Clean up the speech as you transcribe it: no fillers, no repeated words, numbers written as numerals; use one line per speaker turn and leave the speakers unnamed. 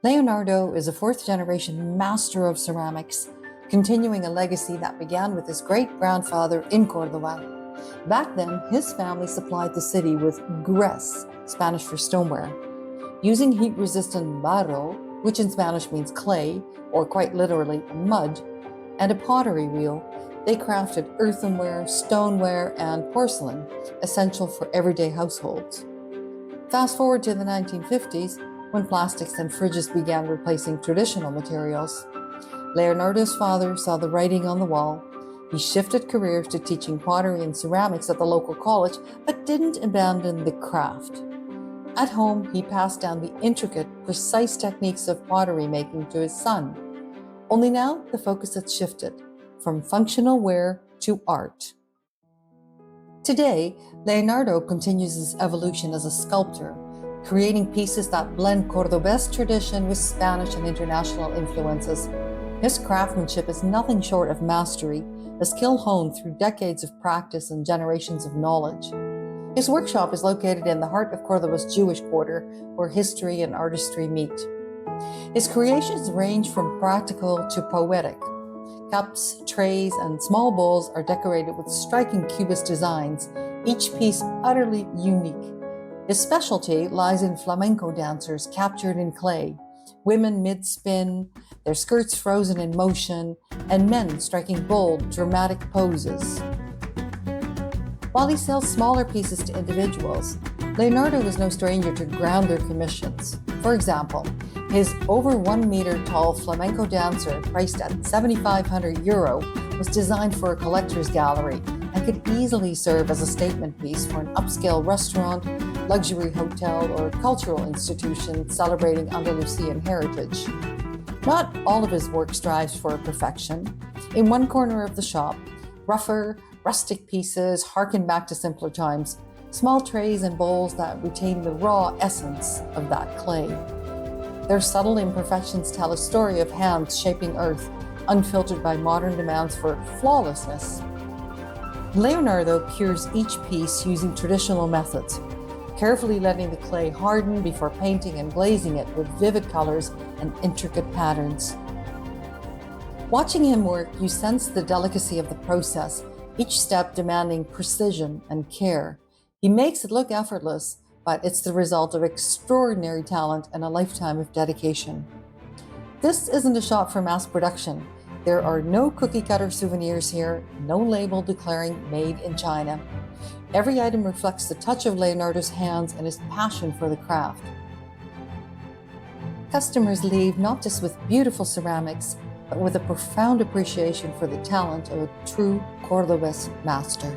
Leonardo is a fourth-generation master of ceramics, continuing a legacy that began with his great-grandfather in Córdoba. Back then, his family supplied the city with gres, Spanish for stoneware. Using heat-resistant barro, which in Spanish means clay, or quite literally mud, and a pottery wheel, they crafted earthenware, stoneware, and porcelain, essential for everyday households. Fast forward to the 1950s, when plastics and fridges began replacing traditional materials. Leonardo's father saw the writing on the wall. He shifted careers to teaching pottery and ceramics at the local college, but didn't abandon the craft. At home, he passed down the intricate, precise techniques of pottery making to his son. Only now, the focus has shifted from functional wear to art. Today, Leonardo continues his evolution as a sculptor, creating pieces that blend Cordobese tradition with Spanish and international influences. His craftsmanship is nothing short of mastery, a skill honed through decades of practice and generations of knowledge. His workshop is located in the heart of Cordoba's Jewish quarter, where history and artistry meet. His creations range from practical to poetic. Cups, trays, and small bowls are decorated with striking cubist designs, each piece utterly unique. His specialty lies in flamenco dancers captured in clay, women mid-spin, their skirts frozen in motion, and men striking bold, dramatic poses. While he sells smaller pieces to individuals, Leonardo is no stranger to grander commissions. For example, his over 1 meter tall flamenco dancer, priced at €7,500, was designed for a collector's gallery and could easily serve as a statement piece for an upscale restaurant, luxury hotel, or cultural institution celebrating Andalusian heritage. Not all of his work strives for perfection. In one corner of the shop, rougher, rustic pieces harken back to simpler times, small trays and bowls that retain the raw essence of that clay. Their subtle imperfections tell a story of hands shaping earth, unfiltered by modern demands for flawlessness. Leonardo cures each piece using traditional methods, carefully letting the clay harden before painting and glazing it with vivid colors and intricate patterns. Watching him work, you sense the delicacy of the process, each step demanding precision and care. He makes it look effortless, but it's the result of extraordinary talent and a lifetime of dedication. This isn't a shop for mass production. There are no cookie-cutter souvenirs here, no label declaring made in China. Every item reflects the touch of Leonardo's hands and his passion for the craft. Customers leave not just with beautiful ceramics, but with a profound appreciation for the talent of a true Cordobese master.